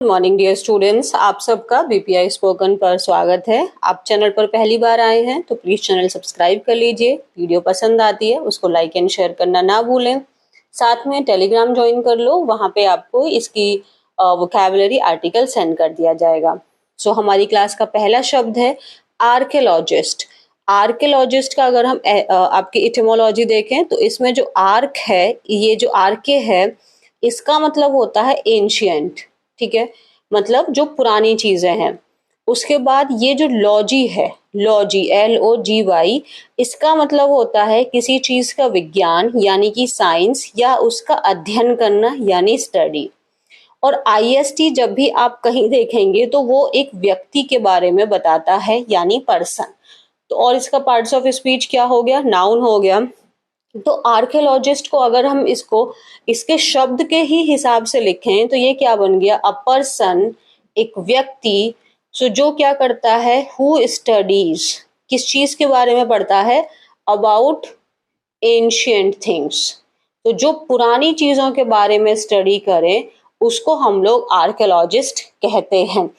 Morning dear students, आप सबका BPI spoken पर स्वागत है। आप चैनल पर पहली बार आए हैं तो प्लीज चैनल सब्सक्राइब कर लीजिए। वीडियो पसंद आती है उसको लाइक एंड शेयर करना ना भूलें। साथ में टेलीग्राम ज्वाइन कर लो, वहां पे आपको इसकी वोकैबुलरी आर्टिकल सेंड कर दिया जाएगा। सो हमारी क्लास का पहला शब्द है आर्कियोलॉजिस्ट। आर्कियोलॉजिस्ट का अगर हम आपकी इटिमोलॉजी देखें तो इसमें जो आर्क है, ये जो आर्के है, इसका मतलब होता है एंशियंट। ठीक है, मतलब जो पुरानी चीजें हैं। उसके बाद ये जो लॉजी है, लॉजी LOGY, इसका मतलब होता है किसी चीज का विज्ञान यानी कि साइंस या उसका अध्ययन करना यानी स्टडी। और IST जब भी आप कहीं देखेंगे तो वो एक व्यक्ति के बारे में बताता है यानी पर्सन। तो और इसका पार्ट्स ऑफ स्पीच क्या हो गया, नाउन हो गया। तो आर्कियोलॉजिस्ट को अगर हम इसको इसके शब्द के ही हिसाब से लिखें तो ये क्या बन गया, अ पर्सन, एक व्यक्ति। सो जो क्या करता है, हु स्टडीज, किस चीज के बारे में पढ़ता है, अबाउट एंशियंट थिंग्स। तो जो पुरानी चीजों के बारे में स्टडी करे उसको हम लोग आर्कियोलॉजिस्ट कहते हैं।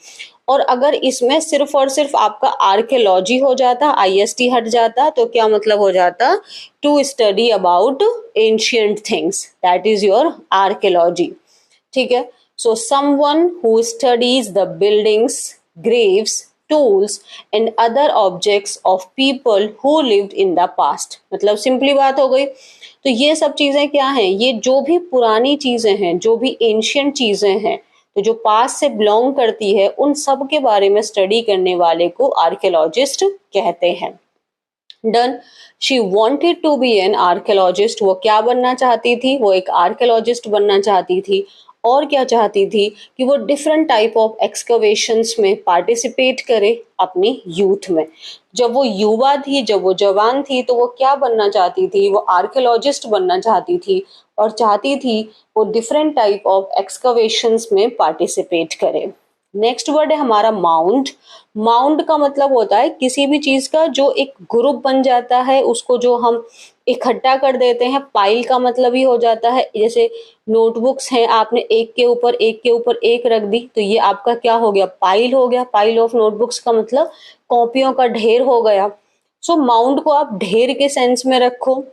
और अगर इसमें सिर्फ और सिर्फ आपका आर्कियोलॉजी हो जाता, IST हट जाता, तो क्या मतलब हो जाता, to study about ancient things, that is your archaeology. ठीक है, so someone who studies the buildings, graves, tools and other objects of people who lived in the past. मतलब सिंपली बात हो गई। तो ये सब चीजें क्या हैं, ये जो भी पुरानी चीजें हैं, जो भी एंशियंट चीजें हैं, तो जो पास्ट से बिलोंग करती है, उन सब के बारे में स्टडी करने वाले को आर्कियोलॉजिस्ट कहते हैं। Done. She wanted to be an archaeologist. वो क्या बनना चाहती थी, वो एक आर्कियोलॉजिस्ट बनना चाहती थी। और क्या चाहती थी कि वो डिफरेंट टाइप ऑफ एक्सकवेशंस में पार्टिसिपेट करे अपनी यूथ में। जब वो युवा थी, जब वो जवान थी, तो वो क्या बनना चाहती थी, वो आर्कियोलॉजिस्ट बनना चाहती थी। और चाहती थी वो डिफरेंट टाइप ऑफ एक्सकवेशंस में पार्टिसिपेट करे। नेक्स्ट वर्ड है हमारा माउंड। माउंड का मतलब होता है किसी भी चीज का जो एक ग्रुप बन जाता है, उसको जो हम इकट्ठा कर देते हैं। पाइल का मतलब ही हो जाता है, जैसे नोटबुक्स हैं, आपने एक के ऊपर एक के ऊपर एक रख दी, तो ये आपका क्या हो गया, पाइल हो गया। पाइल ऑफ नोटबुक्स का मतलब कॉपियों का ढेर हो गया। सो माउंड को आप ढेर के सेंस में रखो।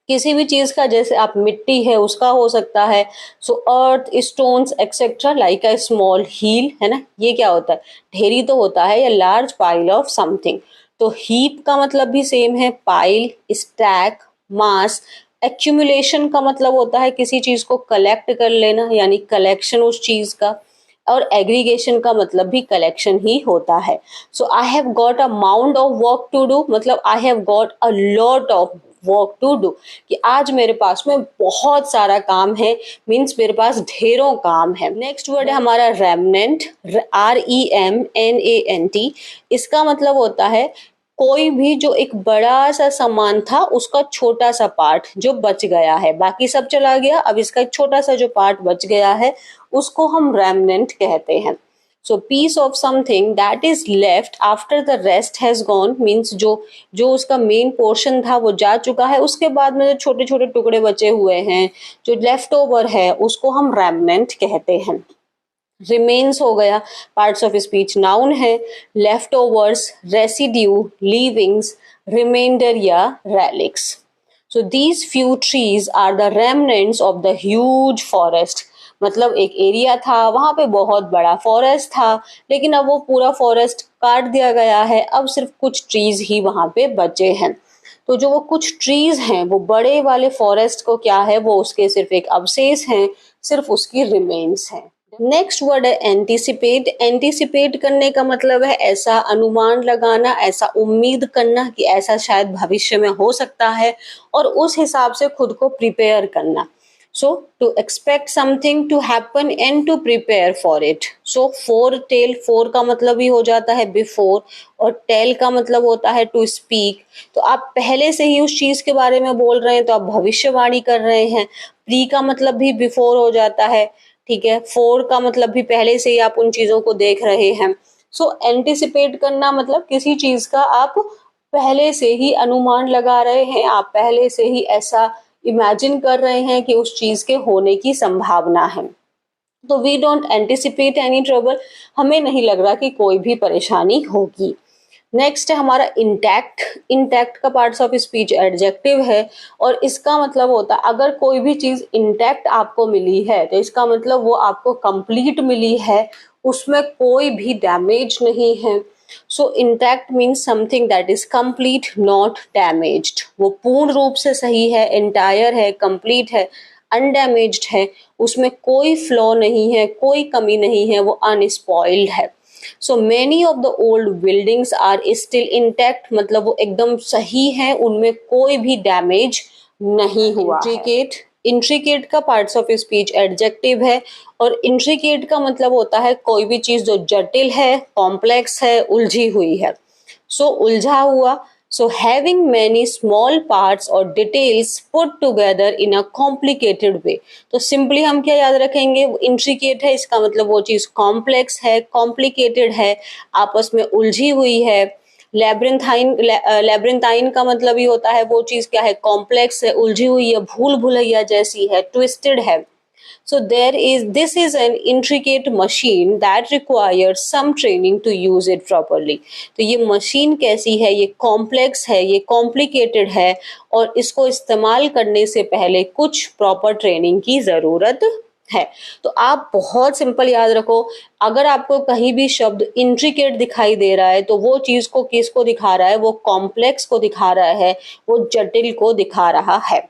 किसी भी चीज का, जैसे आप मिट्टी है उसका हो सकता है, so earth, stones etcetera, like a small hill, है ना। ये क्या होता है, ढेरी तो होता है, या लार्ज पाइल ऑफ समथिंग। तो हीप का मतलब भी सेम है, पाइल, स्टैक, मास। एक्यूमुलेशन का मतलब होता है किसी चीज को कलेक्ट कर लेना यानी कलेक्शन उस चीज का। और एग्रीगेशन का मतलब भी कलेक्शन ही होता है। So I have got a mound of work to do, मतलब I have got a lot of work to do, कि आज मेरे पास में बहुत सारा काम है, मीन्स मेरे पास ढेरों काम है। नेक्स्ट वर्ड है हमारा रेमनेंट, REMNANT। इसका मतलब होता है कोई भी जो एक बड़ा सा सामान था उसका छोटा सा पार्ट जो बच गया है, बाकी सब चला गया, अब इसका एक छोटा सा जो पार्ट बच गया है उसको हम रेमनेंट कहते हैं। So piece of something that is left after the rest has gone, means जो जो उसका मेन पोर्शन था वो जा चुका है, उसके बाद में जो छोटे छोटे टुकड़े बचे हुए हैं, जो लेफ्ट ओवर है, उसको हम रेमनेंट कहते हैं। रिमेन्स हो गया, पार्ट्स ऑफ स्पीच नाउन है। Leftovers, residue, leavings, reminder या relics. So these few trees are the remnants of the huge forest. मतलब एक एरिया था, वहां पे बहुत बड़ा फॉरेस्ट था, लेकिन अब वो पूरा फॉरेस्ट काट दिया गया है, अब सिर्फ कुछ ट्रीज ही वहां पे बचे हैं। तो जो वो कुछ ट्रीज हैं, वो बड़े वाले फॉरेस्ट को क्या है, वो उसके सिर्फ एक अवशेष हैं, सिर्फ उसकी रिमेन्स हैं। नेक्स्ट वर्ड है एंटीसिपेट। एंटीसिपेट करने का मतलब है ऐसा अनुमान लगाना, ऐसा उम्मीद करना कि ऐसा शायद भविष्य में हो सकता है, और उस हिसाब से खुद को प्रिपेयर करना। So to expect something to happen and to prepare for it. So foretell, fore का मतलब ही हो जाता है बिफोर, और टेल का मतलब होता है टू स्पीक। तो आप पहले से ही उस चीज के बारे में बोल रहे हैं, तो आप भविष्यवाणी कर रहे हैं। प्री का मतलब भी बिफोर हो जाता है, ठीक है। फोर का मतलब भी पहले से ही आप उन चीजों को देख रहे हैं। सो एंटिसिपेट करना मतलब किसी चीज का आप पहले से ही अनुमान लगा रहे हैं, आप पहले से ही ऐसा इमेजिन कर रहे हैं कि उस चीज के होने की संभावना है। तो we don't anticipate any trouble, हमें नहीं लग रहा कि कोई भी परेशानी होगी। नेक्स्ट है हमारा इंटैक्ट। इंटैक्ट का पार्ट्स ऑफ स्पीच एडजेक्टिव है और इसका मतलब होता है अगर कोई भी चीज इंटैक्ट आपको मिली है तो इसका मतलब वो आपको कंप्लीट मिली है, उसमें कोई भी डैमेज नहीं है। So intact means something that is complete not damaged, वो पूर्ण रूप से सही है, एंटायर है, कंप्लीट है, अनडैमेज्ड है, उसमें कोई फ्लॉ नहीं है, कोई कमी नहीं है, वो अनस्पॉइल्ड है। So many of the old buildings are still intact, मतलब वो एकदम सही है, उनमें कोई भी डैमेज नहीं हुआ। इंट्रिकेट, इंट्रिकेट का पार्ट्स ऑफ स्पीच एडजेक्टिव है और इंट्रिकेट का मतलब होता है कोई भी चीज जो जटिल है, कॉम्प्लेक्स है, उलझी हुई है। सो उलझा हुआ, so having many small parts or details put together in a complicated way। तो सिंपली हम क्या याद रखेंगे, इंट्रिकेट है इसका मतलब वो चीज कॉम्प्लेक्स है, कॉम्प्लिकेटेड है, आपस में उलझी हुई है। लेब्रिंथाइन, लेब्रिंथाइन का मतलब ही होता है वो चीज क्या है, कॉम्प्लेक्स है, उलझी हुई है, भूल भुलैया जैसी है, ट्विस्टेड है। So this is an intricate machine that requires some training to use it properly। तो ये मशीन कैसी है, ये कॉम्प्लेक्स है, ये कॉम्प्लिकेटेड है और इसको इस्तेमाल करने से पहले कुछ प्रॉपर ट्रेनिंग की जरूरत है। तो आप बहुत सिंपल याद रखो, अगर आपको कहीं भी शब्द इंट्रिकेट दिखाई दे रहा है तो वो चीज को किसको दिखा रहा है, वो कॉम्प्लेक्स को दिखा रहा है, वो जटिल को दिखा रहा है।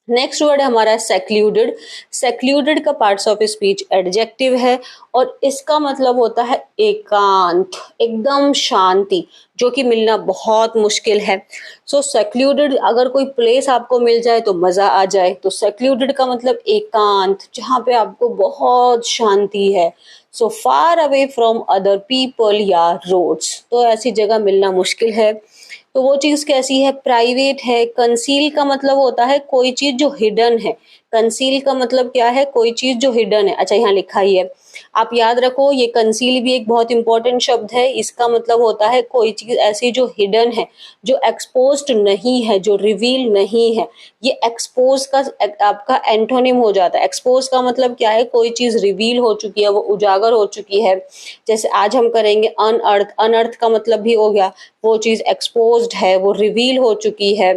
नेक्स्ट वर्ड है हमारा सेक्लूडेड। सेक्लूडेड का पार्ट्स ऑफ स्पीच एडजेक्टिव है और इसका मतलब होता है एकांत, एकदम शांति, जो कि मिलना बहुत मुश्किल है। सो सेक्लूडेड, अगर कोई प्लेस आपको मिल जाए तो मजा आ जाए, तो सेक्लूडेड का मतलब एकांत, जहाँ पे आपको बहुत शांति है। So far away from other people या रोड्स, तो ऐसी जगह मिलना मुश्किल है। तो वो चीज कैसी है, प्राइवेट है। कंसील का मतलब होता है कोई चीज जो हिडन है। कंसील का मतलब क्या है, कोई चीज जो हिडन है। अच्छा यहाँ लिखा ही है, आप याद रखो, ये कंसील भी एक बहुत इंपॉर्टेंट शब्द है। इसका मतलब होता है कोई चीज ऐसी जो हिडन है, जो एक्सपोज्ड नहीं है, जो रिवील नहीं है। ये एक्सपोज का आपका एंटोनिम हो जाता है। एक्सपोज का मतलब क्या है, कोई चीज रिवील हो चुकी है, वो उजागर हो चुकी है। जैसे आज हम करेंगे अनअर्थ, अनअर्थ का मतलब भी हो गया वो चीज एक्सपोज्ड है, वो रिवील हो चुकी है,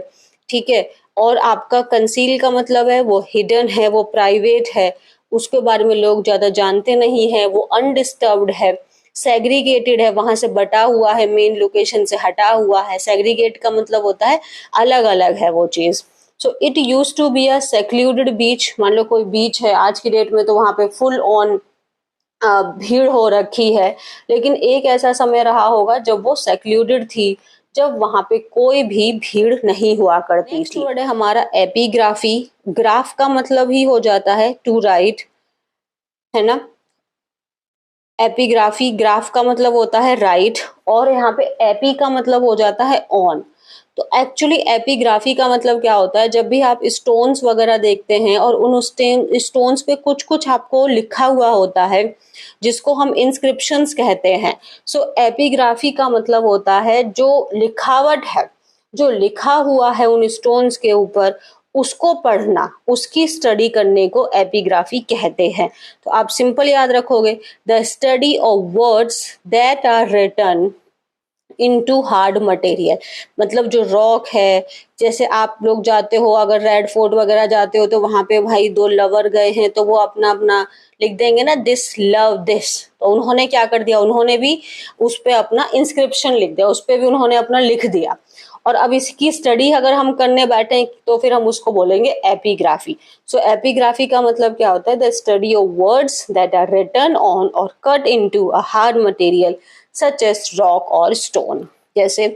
ठीक है। और आपका कंसील का मतलब है वो हिडन है, वो प्राइवेट है, उसके बारे में लोग ज्यादा जानते नहीं है, वो अनडिस्टर्ब्ड है। सेग्रीगेटेड है, वहां से बटा हुआ है, मेन लोकेशन से हटा हुआ है। सेग्रीगेट का मतलब होता है अलग अलग है वो चीज। So it use to be a secluded beach. मान लो कोई बीच है आज की डेट में तो वहां पे फुल ऑन भीड़ हो रखी है, लेकिन एक ऐसा समय रहा होगा जब वो सेक्लूडेड थी, जब वहां पे कोई भी भीड़ नहीं हुआ करती थी। वर्ड है हमारा एपिग्राफी। ग्राफ का मतलब ही हो जाता है टू राइट, है ना। एपिग्राफी, ग्राफ का मतलब होता है राइट और यहाँ पे एपी का मतलब हो जाता है ऑन। तो एक्चुअली एपिग्राफी का मतलब क्या होता है, जब भी आप स्टोन्स वगैरह देखते हैं और उन स्टोन्स पे कुछ कुछ आपको लिखा हुआ होता है, जिसको हम इंस्क्रिप्शंस कहते हैं। सो एपिग्राफी का मतलब होता है जो लिखावट है, जो लिखा हुआ है उन स्टोन्स के ऊपर, उसको पढ़ना, उसकी स्टडी करने को एपिग्राफी कहते हैं। तो आप सिंपल याद रखोगे, the study of words that are written into hard material, मतलब जो रॉक है। जैसे आप लोग जाते हो, अगर रेड फोर्ट वगैरह जाते हो तो वहां पे भाई दो लवर गए हैं तो वो अपना अपना लिख देंगे ना, दिस लव दिस। तो उन्होंने क्या कर दिया, उन्होंने भी उस पे अपना इंस्क्रिप्शन लिख दिया, उस पे भी उन्होंने अपना लिख दिया। और अब इसकी स्टडी अगर हम करने बैठे तो फिर हम उसको बोलेंगे एपिग्राफी। सो एपिग्राफी का मतलब क्या होता है, the study of words that are written on or cut into a hard material such as rock or stone. जैसे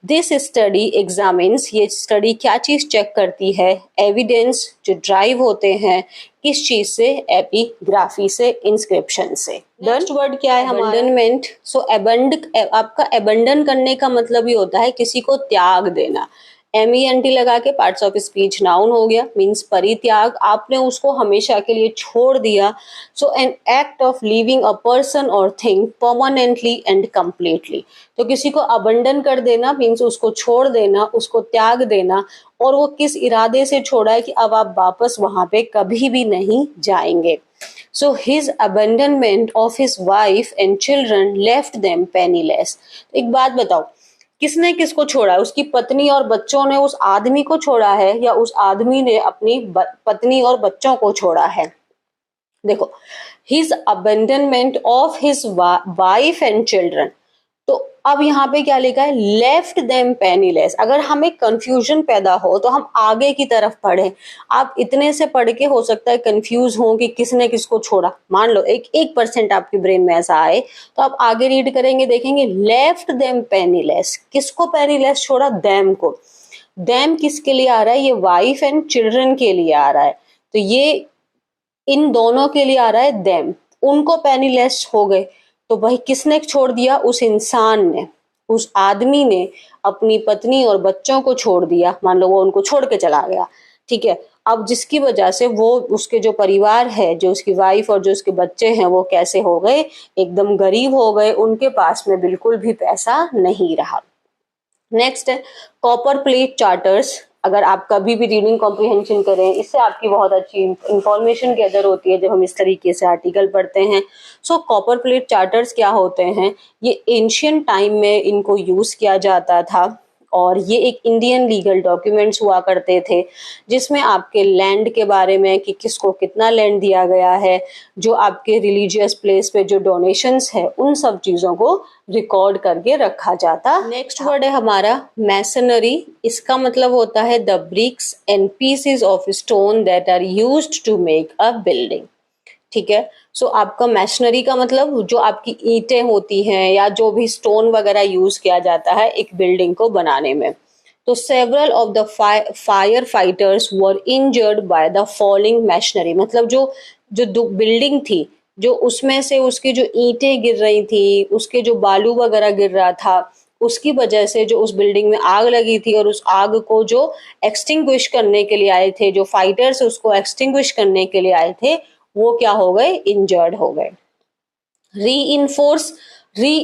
दिस स्टडी एग्जामिन्स, ये स्टडी क्या चीज चेक करती है, एविडेंस जो ड्राइव होते हैं किस चीज से, एपिग्राफी से, इंस्क्रिप्शन से। नेक्स्ट वर्ड क्या है, अबंडनमेंट। सो आपका अबंडन करने का मतलब ही होता है किसी को त्याग देना। MENT लगा के पार्ट्स ऑफ स्पीच नाउन हो गया, मीन्स परित्याग, आपने उसको हमेशा के लिए छोड़ दिया। So an act of leaving a person or thing permanently and completely. तो किसी को अबंडन कर देना मीन्स उसको छोड़ देना, उसको त्याग देना। और वो किस इरादे से छोड़ा है कि अब आप वापस वहां पे कभी भी नहीं जाएंगे। So his abandonment of his wife and children left them penniless. एक बात बताओ, किसने किसको छोड़ा है? उसकी पत्नी और बच्चों ने उस आदमी को छोड़ा है या उस आदमी ने अपनी पत्नी और बच्चों को छोड़ा है? देखो, his abandonment of his wife and children, तो अब यहाँ पे क्या लिखा है? Left them penniless. अगर हमें कंफ्यूजन पैदा हो तो हम आगे की तरफ पढ़े। आप इतने से पढ़ के हो सकता है कंफ्यूज हो कि किसने किसको छोड़ा। मान लो 1% आपके ब्रेन में ऐसा आए तो आप आगे रीड करेंगे, देखेंगे लेफ्ट देम पेनीलेस। किसको पेनीलेस छोड़ा? देम को। देम किसके लिए आ रहा है? ये वाइफ एंड चिल्ड्रन के लिए आ रहा है। तो ये इन दोनों के लिए आ रहा है देम। उनको पेनीलेस हो गए तो भाई किसने छोड़ दिया? उस इंसान ने, उस आदमी ने अपनी पत्नी और बच्चों को छोड़ दिया। मान लो वो उनको छोड़ के चला गया, ठीक है। अब जिसकी वजह से वो, उसके जो परिवार है, जो उसकी वाइफ और जो उसके बच्चे हैं, वो कैसे हो गए? एकदम गरीब हो गए। उनके पास में बिल्कुल भी पैसा नहीं रहा। नेक्स्ट है कॉपर प्लेट चार्टर्स। अगर आप कभी भी रीडिंग कॉम्प्रिहेंशन करें, इससे आपकी बहुत अच्छी इंफॉर्मेशन गैदर होती है जब हम इस तरीके से आर्टिकल पढ़ते हैं। सो कॉपर प्लेट चार्टर्स क्या होते हैं? ये एंशियंट टाइम में इनको यूज किया जाता था और ये एक इंडियन लीगल डॉक्यूमेंट्स हुआ करते थे जिसमें आपके लैंड के बारे में कि किसको कितना लैंड दिया गया है, जो आपके रिलीजियस प्लेस पे जो डोनेशंस है, उन सब चीजों को रिकॉर्ड करके रखा जाता। नेक्स्ट वर्ड है हमारा मैसनरी। इसका मतलब होता है the bricks and pieces of stone that are used to make a building. ठीक है। सो आपका मैशनरी का मतलब जो आपकी ईंटें होती हैं या जो भी स्टोन वगैरह यूज किया जाता है एक बिल्डिंग को बनाने में। तो several of the fire fighters were injured by the falling machinery, मतलब जो जो बिल्डिंग थी, जो उसमें से उसकी जो ईंटें गिर रही थी, उसके जो बालू वगैरह गिर रहा था, उसकी वजह से जो उस बिल्डिंग में आग लगी थी और उस आग को जो एक्सटिंग्विश करने के लिए आए थे, जो फाइटर्स उसको एक्सटिंग्विश करने के लिए आए थे, वो क्या हो गए? इंजर्ड हो गए। री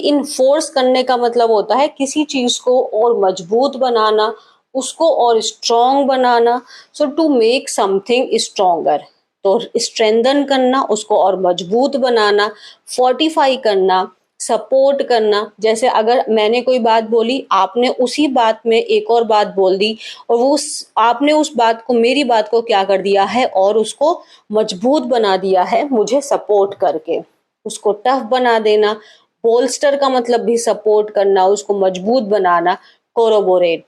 इन्फोर्स करने का मतलब होता है किसी चीज को और मजबूत बनाना, उसको और स्ट्रॉन्ग बनाना। So to make something stronger, तो स्ट्रेंथन करना, उसको और मजबूत बनाना, फोर्टिफाई करना, सपोर्ट करना। जैसे अगर मैंने कोई बात बोली, आपने उसी बात में एक और बात बोल दी और वो आपने उस बात को, मेरी बात को क्या कर दिया है और उसको मजबूत बना दिया है मुझे सपोर्ट करके, उसको टफ बना देना। बोल्स्टर का मतलब भी सपोर्ट करना, उसको मजबूत बनाना, corroborate.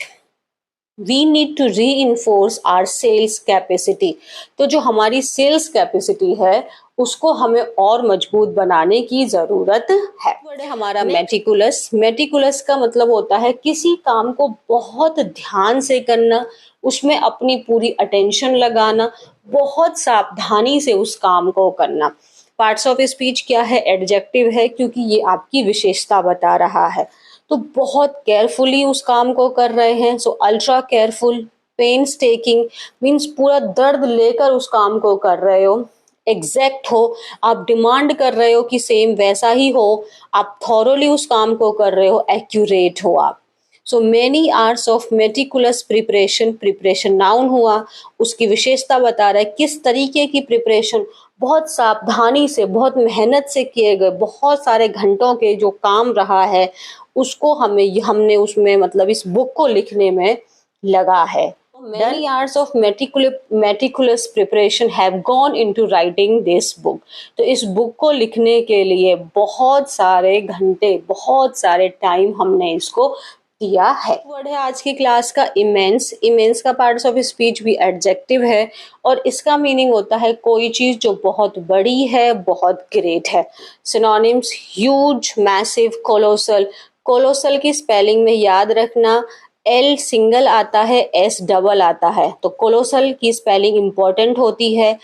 We need to reinforce our sales capacity, तो जो हमारी सेल्स कैपेसिटी है उसको हमें और मजबूत बनाने की जरूरत है। वर्ड है हमारा मेटिकुलस। मेटिकुलस का मतलब होता है किसी काम को बहुत ध्यान से करना, उसमें अपनी पूरी अटेंशन लगाना, बहुत सावधानी से उस काम को करना। पार्ट्स ऑफ स्पीच क्या है? एडजेक्टिव है, क्योंकि ये आपकी विशेषता बता रहा है। तो बहुत केयरफुली उस काम को कर रहे हैं, so ultra careful. Painstaking means पूरा दर्द लेकर उस काम को कर रहे हो। एग्जैक्ट हो, आप डिमांड कर रहे हो कि सेम वैसा ही हो, आप थॉरोली उस काम को कर रहे हो, एक्यूरेट हो आप। So many hours of meticulous preparation, preparation noun हुआ, उसकी विशेषता बता रहा है किस तरीके की प्रिपरेशन, बहुत सावधानी से, बहुत मेहनत से किए गए, बहुत सारे घंटों के जो काम रहा है उसको हमने उसमें मतलब इस बुक को लिखने में लगा है। Many hours of meticulous preparation have gone into writing this book. तो इस बुक को लिखने के लिए बहुत सारे घंटे, बहुत सारे टाइम हमने इसको दिया है। वर्ड है आज की क्लास का इमेंस। इमेंस का पार्ट्स ऑफ स्पीच भी एडजेक्टिव है और इसका मीनिंग होता है कोई चीज जो बहुत बड़ी है, बहुत ग्रेट है। Synonyms huge, massive, colossal. Colossal की स्पेलिंग में याद रखना एल सिंगल आता है, एस डबल आता है, तो कोलोसल की स्पेलिंग इंपॉर्टेंट होती है।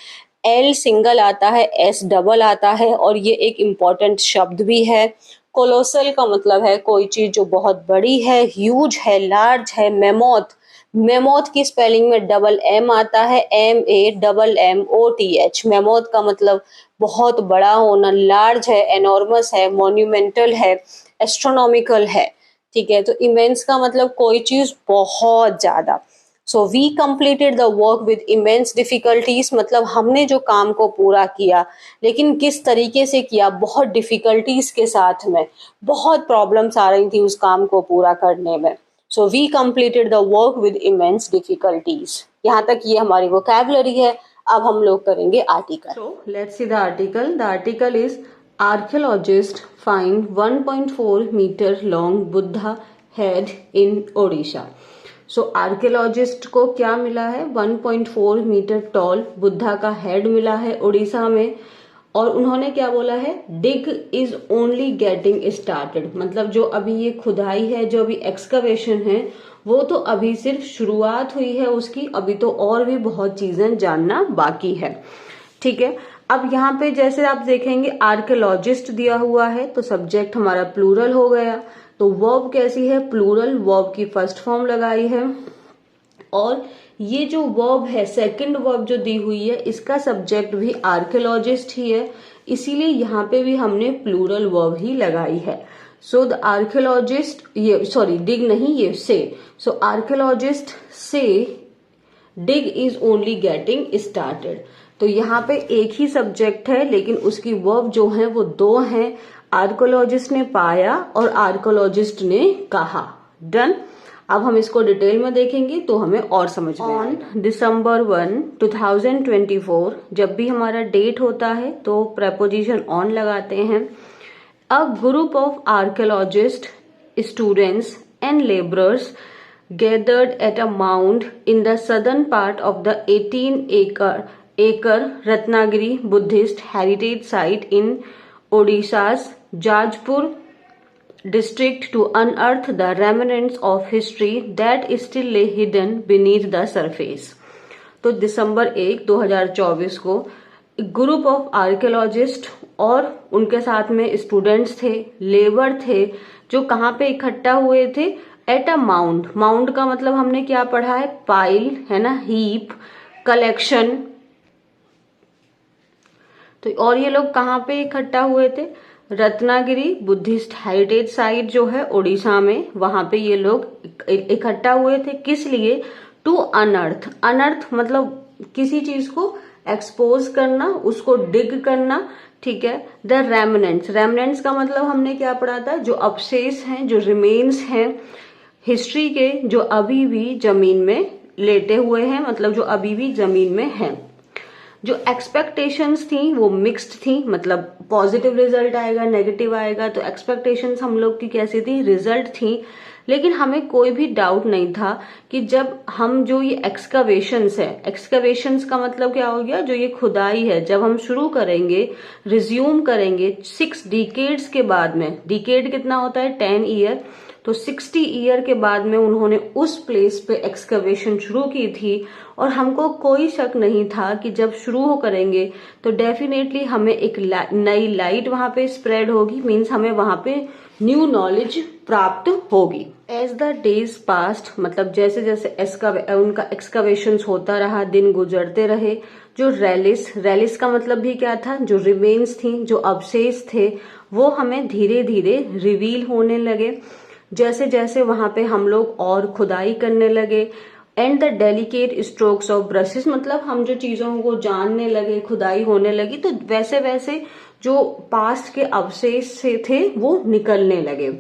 एल सिंगल आता है, एस डबल आता है और ये एक इम्पॉर्टेंट शब्द भी है। कोलोसल का मतलब है कोई चीज जो बहुत बड़ी है, ह्यूज है, लार्ज है। मेमोथ, मेमोथ की स्पेलिंग में डबल एम आता है, MAMMOTH। मेमोथ का मतलब बहुत बड़ा होना, लार्ज है, एनॉर्मस है, मोन्यूमेंटल है, एस्ट्रोनॉमिकल है। ठीक है। तो इमेंस का मतलब कोई चीज बहुत ज्यादा। So we completed the work with immense difficulties, मतलब हमने जो काम को पूरा किया, लेकिन किस तरीके से किया, बहुत डिफिकल्टीज के साथ में, बहुत प्रॉब्लम्स आ रही थी उस काम को पूरा करने में। So we completed the work with immense difficulties. यहाँ तक ये हमारी वोकैबुलरी है। अब हम लोग करेंगे article. So let's see the article. The article is archaeologist find 1.4 metre long Buddha head in Odisha. So archaeologist को क्या मिला है? 1.4 मीटर टॉल बुद्धा का हेड मिला है उड़ीसा में। और उन्होंने क्या बोला है? डिग इज ओनली गेटिंग स्टार्टेड, मतलब जो अभी ये खुदाई है, जो अभी एक्सकवेशन है, वो तो अभी सिर्फ शुरुआत हुई है उसकी, अभी तो और भी बहुत चीजें जानना बाकी है। ठीक है, अब यहाँ पे जैसे आप देखेंगे आर्कियोलॉजिस्ट दिया हुआ है, तो सब्जेक्ट हमारा प्लूरल हो गया। तो वर्ब कैसी है? प्लूरल। वर्ब की फर्स्ट फॉर्म लगाई है। और ये जो वर्ब है, सेकंड वर्ब जो दी हुई है, इसका सब्जेक्ट भी आर्कियोलॉजिस्ट ही है, इसीलिए यहाँ पे भी हमने प्लूरल वर्ब ही लगाई है। सो द आर्कियोलॉजिस्ट, ये सॉरी डिग नहीं, ये से। सो आर्कियोलॉजिस्ट से डिग इज ओनली गेटिंग स्टार्टेड। तो यहाँ पे एक ही सब्जेक्ट है, लेकिन उसकी वर्ब जो है वो दो हैं। आर्कियोलॉजिस्ट ने पाया और आर्कियोलॉजिस्ट ने कहा। डन। अब हम इसको डिटेल में देखेंगे तो हमें और समझ में। ऑन December 1, 2024, जब भी हमारा डेट होता है तो प्रेपोजिशन ऑन लगाते हैं। A group of archaeologist, students and labourers gathered at a mound in the southern part of the 18-acre Ratnagiri Buddhist heritage site in Odisha's Jajpur district to unearth the remnants of history that still lay hidden beneath the surface। तो दिसंबर 1, 2024 को group of archaeologist और उनके साथ में students थे, labour थे, जो कहाँ पे इकट्ठा हुए थे? At a mound. माउंड का मतलब हमने क्या पढ़ा है? पाइल, है ना, हीप, कलेक्शन। तो और ये लोग कहाँ पे इकट्ठा हुए थे? रत्नागिरी बुद्धिस्ट हेरिटेज साइट जो है उड़ीसा में, वहां पे ये लोग इकट्ठा हुए थे। किस लिए? टू अनर्थ। अनर्थ मतलब किसी चीज को एक्सपोज करना, उसको डिग करना। ठीक है। द रेमनेंट्स, रेमनेंट्स का मतलब हमने क्या पढ़ा था? जो अवशेष हैं, जो रिमेन्स हैं हिस्ट्री के, जो अभी भी जमीन में लेटे हुए हैं, मतलब जो अभी भी जमीन में हैं। जो एक्सपेक्टेशंस थी वो मिक्स्ड थी, मतलब पॉजिटिव रिजल्ट आएगा, नेगेटिव आएगा। तो एक्सपेक्टेशंस हम लोग की कैसी थी? रिजल्ट थी। लेकिन हमें कोई भी डाउट नहीं था कि जब हम जो ये एक्सकवेशंस है, एक्सकवेशंस का मतलब क्या हो गया? जो ये खुदाई है, जब हम शुरू करेंगे, रिज्यूम करेंगे 6 डिकेड्स के बाद में, डिकेड कितना होता है? 10 ईयर। तो 60 ईयर के बाद में उन्होंने उस प्लेस पे एक्सकवेशन शुरू की थी। और हमको कोई शक नहीं था कि जब शुरू करेंगे तो डेफिनेटली हमें एक नई लाइट वहां पे स्प्रेड होगी, मीन्स हमें वहां पे न्यू नॉलेज प्राप्त होगी। एज द डेज पास्ट, मतलब जैसे जैसे उनका एक्सकवेशन होता रहा, दिन गुजरते रहे, जो रेलिस का मतलब भी क्या था? जो रिमेन्स थी, जो अवशेष थे, वो हमें धीरे धीरे रिवील होने लगे। जैसे जैसे वहां पे हम लोग और खुदाई करने लगे। And the delicate strokes of brushes, मतलब हम जो चीजों को जानने लगे, खुदाई होने लगी, तो वैसे वैसे जो पास्ट के अवशेष से थे वो निकलने लगे।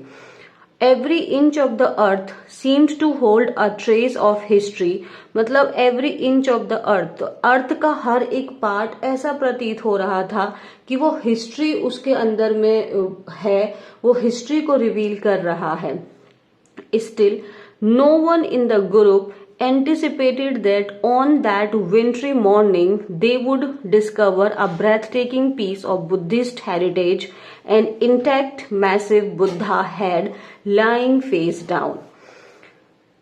Every inch of the earth seemed to hold a trace of history, मतलब every inch of the earth, earth का हर एक पार्ट ऐसा प्रतीत हो रहा था कि वो हिस्ट्री उसके अंदर में है, वो हिस्ट्री को रिवील कर रहा है। Still no one in the group anticipated that on that wintry morning they would discover a breathtaking piece of Buddhist heritage, an intact massive Buddha head lying face down।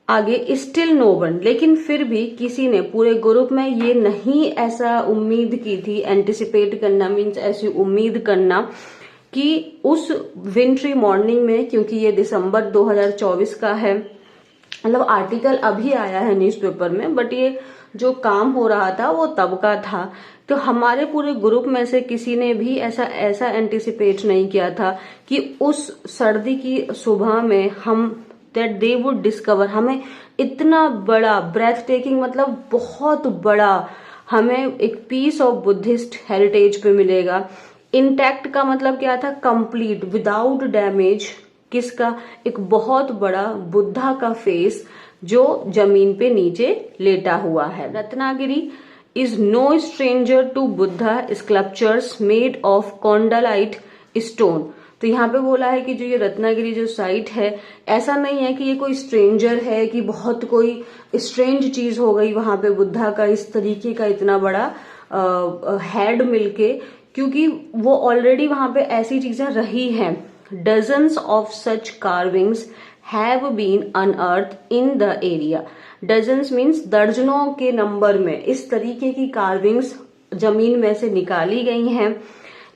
आगे still no one, लेकिन फिर भी किसी ने पूरे group में ये नहीं ऐसा उम्मीद की थी। एंटिसिपेट करना मीन्स ऐसी उम्मीद करना कि उस विंट्री मॉर्निंग में, क्योंकि ये दिसंबर 2024 का है, मतलब आर्टिकल अभी आया है न्यूज़पेपर में, बट ये जो काम हो रहा था वो तब का था। तो हमारे पूरे ग्रुप में से किसी ने भी ऐसा एंटिसिपेट नहीं किया था कि उस सर्दी की सुबह में हम दैट दे वुड डिस्कवर, हमें इतना बड़ा ब्रेथ टेकिंग मतलब बहुत बड़ा हमें एक पीस ऑफ बुद्धिस्ट हेरिटेज पे मिलेगा। इंटैक्ट का मतलब क्या था, कंप्लीट, विदाउट डैमेज। किसका, एक बहुत बड़ा बुद्धा का फेस जो जमीन पे नीचे लेटा हुआ है। Ratnagiri is no stranger to Buddha sculptures made of khondalite stone. तो यहाँ पे बोला है कि जो ये रत्नागिरी जो साइट है, ऐसा नहीं है कि ये कोई स्ट्रेंजर है कि बहुत कोई स्ट्रेंज चीज हो गई वहां पे बुद्धा का इस तरीके का इतना बड़ा हेड मिलके, क्योंकि वो ऑलरेडी वहां पे ऐसी चीजें रही हैं। Dozens of such carvings have been unearth in the area. Dozens means दर्जनों के नंबर में इस तरीके की कार्विंग्स जमीन में से निकाली गई हैं।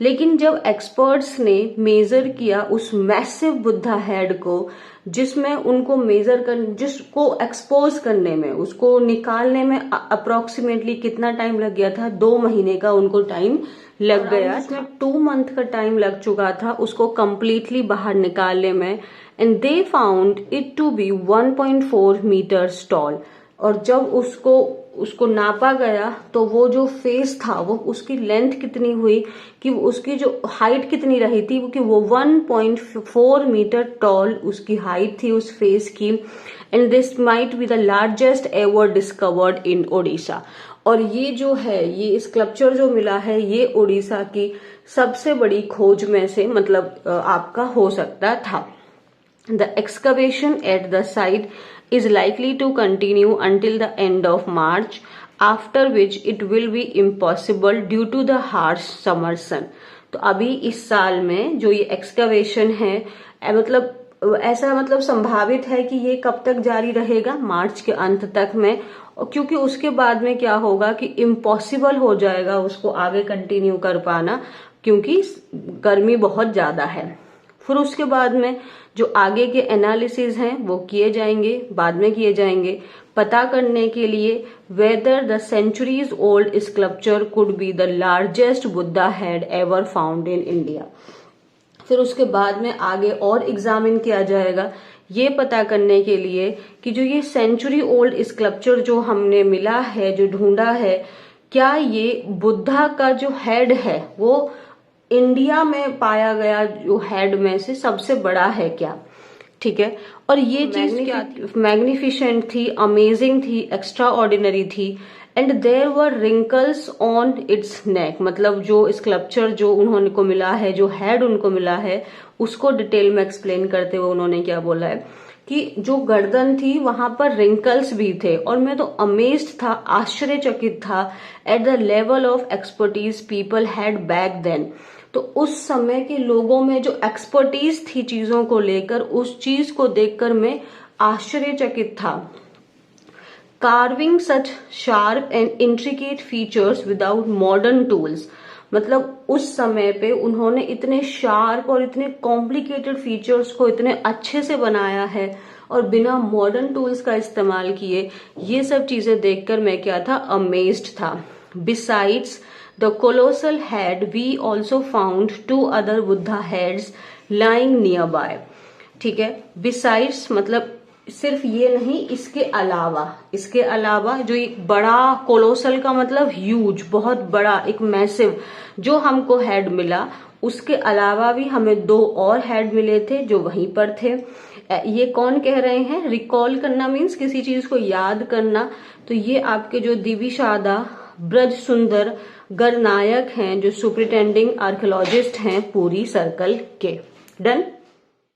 लेकिन जब एक्सपर्ट्स ने मेजर किया उस मैसिव बुद्धा हेड को, जिसमें उनको मेजर कर, जिसको एक्सपोज करने में, उसको निकालने में अप्रोक्सीमेटली कितना टाइम लग गया था, 2 महीने का उनको टाइम लग गया। इसमें 2 मंथ का टाइम लग चुका था उसको कंप्लीटली बाहर निकालने में। And they found it to be 1.4 metres tall. और जब उसको नापा गया तो वो जो फेस था वो उसकी लेंथ कितनी हुई, कि उसकी जो हाइट कितनी रही थी, कि वो 1.4 मीटर टॉल उसकी हाइट थी उस फेस की। And this might be the largest ever discovered in Odisha. और ये जो है, ये स्कल्पचर जो मिला है, ये ओडिशा की सबसे बड़ी खोज में से मतलब आपका हो सकता था। The excavation at the site is likely to continue until the end of March, after which it will be impossible due to the harsh summer sun. तो अभी इस साल में जो ये एक्सकवेशन है, मतलब ऐसा मतलब संभावित है कि ये कब तक जारी रहेगा, मार्च के अंत तक में। और क्योंकि उसके बाद में क्या होगा कि इम्पॉसिबल हो जाएगा उसको आगे कंटिन्यू कर पाना, क्योंकि गर्मी बहुत ज्यादा है। फिर उसके बाद में जो आगे के एनालिसिस हैं वो किए जाएंगे, बाद में किए जाएंगे, पता करने के लिए whether the centuries old sculpture could be the largest Buddha head ever found in India. फिर उसके बाद में आगे और एग्जामिन किया जाएगा ये पता करने के लिए कि जो ये सेंचुरी ओल्ड स्कल्पचर जो हमने मिला है, जो ढूंढा है, क्या ये बुद्धा का जो हेड है वो इंडिया में पाया गया जो हेड में से सबसे बड़ा है क्या। ठीक है, और ये चीज क्या थी, मैग्निफिसेंट थी, अमेजिंग थी, एक्स्ट्रा ऑर्डिनरी थी। And there were wrinkles on its neck, मतलब जो स्कल्पचर जो उन्होंने को मिला है, जो हेड उनको मिला है, उसको डिटेल में एक्सप्लेन करते हुए उन्होंने क्या बोला है कि जो गर्दन थी वहां पर रिंकल्स भी थे। और मैं तो अमेज्ड था, आश्चर्यचकित था, at the level of expertise people had back then. तो उस समय के लोगों में जो एक्सपर्टीज थी चीजों को लेकर, उस चीज को देखकर मैं आश्चर्यचकित था। Carving such sharp and intricate features without modern tools, मतलब उस समय पे उन्होंने इतने शार्प और इतने कॉम्प्लिकेटेड फीचर्स को इतने अच्छे से बनाया है और बिना मॉडर्न टूल्स का इस्तेमाल किए। ये सब चीजें देखकर मैं क्या था, अमेज्ड था। Besides the colossal head, we also found 2 other Buddha heads lying nearby. ठीक है, besides मतलब सिर्फ ये नहीं, इसके अलावा जो एक बड़ा कोलोसल का मतलब ह्यूज, बहुत बड़ा, एक मैसिव जो हमको हेड मिला, उसके अलावा भी हमें 2 और हेड मिले थे जो वहीं पर थे। ये कौन कह रहे हैं, रिकॉल करना मीन्स किसी चीज को याद करना। तो ये आपके जो दिविशादा ब्रज सुंदर गणनायक हैं, जो सुपरिटेंडिंग आर्कियोलॉजिस्ट हैं पूरी सर्कल के। Done.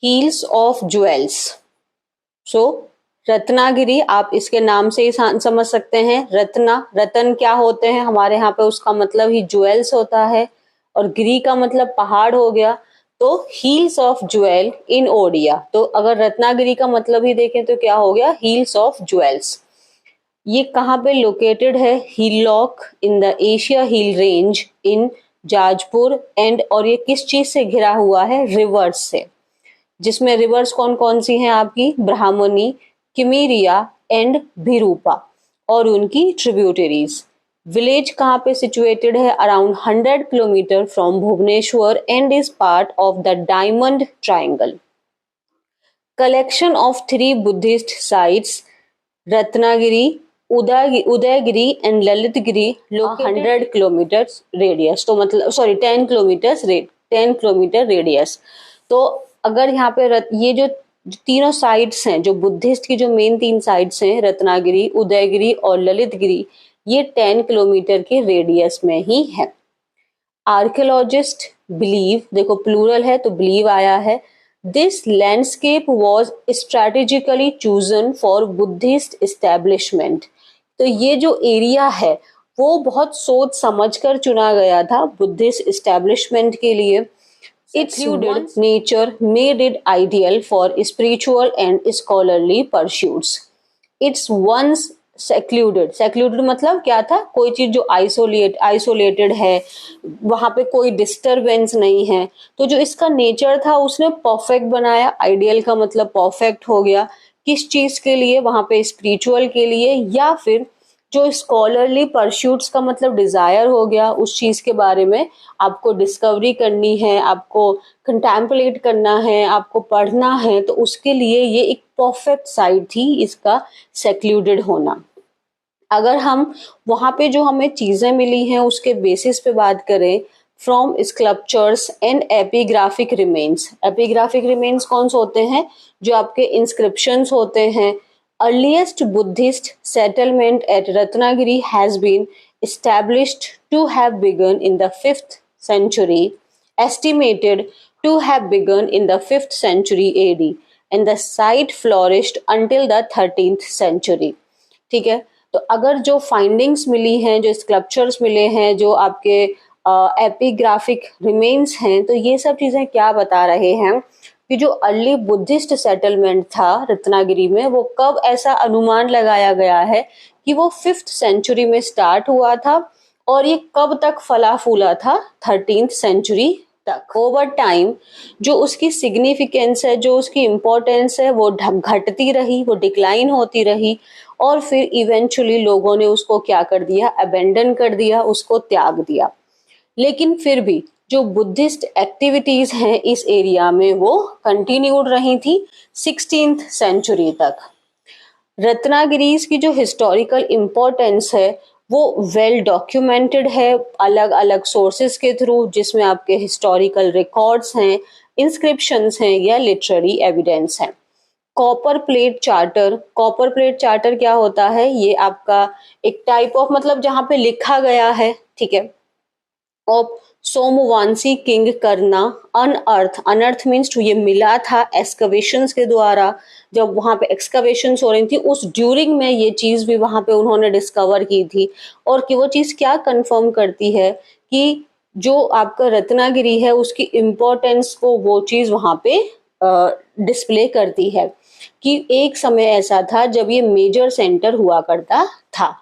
Heels of jewels. So Ratnagiri आप इसके नाम से ही समझ सकते हैं। रतन क्या होते हैं हमारे यहाँ पे, उसका मतलब ही ज्वेल्स होता है, और गिरी का मतलब पहाड़ हो गया। तो heels of jewel in Odia, तो अगर रत्नागिरी का मतलब ही देखें तो क्या हो गया, हील्स ऑफ ज्वेल्स। ये कहाँ पे लोकेटेड है, hillock in the Asia hill range in Jajpur and, और ये किस चीज से घिरा हुआ है, रिवर्स से, जिसमें रिवर्स कौन कौन सी हैं आपकी, ब्राह्मणी, किमीरिया एंड भिरूपा और उनकी ट्रिब्यूटरीज। विलेज कहाँ पे सिचुएटेड है, around 100 kilometre from Bhubaneswar and is part of the diamond triangle. collection of 3 Buddhist sites, Ratnagiri, Udayagiri and Lalitgiri, located 100 kilometers radius. तो मतलब 10 किलोमीटर रेडियस. तो अगर यहाँ पे ये जो तीनों साइट्स हैं, जो बुद्धिस्ट की जो मेन 3 साइट्स हैं, रत्नागिरी, उदयगिरी और ललितगिरी, ये 10 किलोमीटर के रेडियस में ही है. आर्कियोलॉजिस्ट बिलीव, देखो प्लूरल है तो बिलीव आया है, this landscape was strategically chosen for Buddhist establishment. तो ये जो एरिया है वो बहुत सोच समझकर चुना गया था बुद्धिस्ट एस्टेब्लिशमेंट के लिए. Its nature made it ideal for spiritual and scholarly pursuits. It's once secluded मतलब क्या था, कोई चीज जो आइसोलेटेड है, वहां पे कोई डिस्टरबेंस नहीं है. तो जो इसका नेचर था उसने परफेक्ट बनाया. आइडियल का मतलब परफेक्ट हो गया. किस चीज के लिए? वहां पे स्पिरिचुअल के लिए, या फिर जो स्कॉलरली परस्यूट्स का मतलब डिजायर हो गया, उस चीज के बारे में आपको डिस्कवरी करनी है, आपको कंटेम्पलेट करना है, आपको पढ़ना है, तो उसके लिए ये एक परफेक्ट साइट थी इसका सेक्लूडेड होना. अगर हम वहां पे जो हमें चीजें मिली हैं उसके बेसिस पे बात करें, from sculptures and epigraphic remains. Epigraphic remains कौन से होते हैं? जो आपके इंस्क्रिप्शंस होते हैं. Earliest Buddhist settlement at Ratnagiri has been established to have begun in the 5th century, estimated to have begun in the 5th century AD, and the site flourished until the 13th century. ठीक है, तो अगर जो findings मिली हैं, जो sculptures मिले हैं, जो आपके एपिग्राफिक रिमेन्स हैं, तो ये सब चीजें क्या बता रहे हैं कि जो अर्ली बुद्धिस्ट सेटलमेंट था रत्नागिरी में, वो कब, ऐसा अनुमान लगाया गया है कि वो 5th सेंचुरी में स्टार्ट हुआ था और ये कब तक फला फूला था? 13th सेंचुरी तक. ओवर टाइम जो उसकी सिग्निफिकेंस है, जो उसकी इम्पोर्टेंस है, वो घटती रही, वो डिक्लाइन होती रही, और फिर इवेंचुअली लोगों ने उसको क्या कर दिया? अबेंडन कर दिया, उसको त्याग दिया. लेकिन फिर भी जो बुद्धिस्ट एक्टिविटीज हैं इस एरिया में वो कंटिन्यूड रही थी 16th सेंचुरी तक. रत्नागिरीज की जो हिस्टोरिकल इम्पोर्टेंस है वो वेल डॉक्यूमेंटेड है अलग अलग सोर्सेस के थ्रू, जिसमें आपके हिस्टोरिकल रिकॉर्ड्स हैं, इंस्क्रिप्शंस हैं या लिटरेरी एविडेंस हैं. कॉपर प्लेट चार्टर क्या होता है? ये आपका एक टाइप ऑफ, मतलब जहाँ पे लिखा गया है, ठीक है, ऑफ सोमवांसी किंग करना अनअर्थ मीन्स टू, ये मिला था एक्सकवेशंस के द्वारा. जब वहां पे एक्सकवेशंस हो रही थी उस ड्यूरिंग में ये चीज भी वहां पे उन्होंने डिस्कवर की थी. और कि वो चीज क्या कंफर्म करती है कि जो आपका रत्नागिरी है उसकी इम्पोर्टेंस को वो चीज वहां पे डिस्प्ले करती है कि एक समय ऐसा था जब ये मेजर सेंटर हुआ करता था.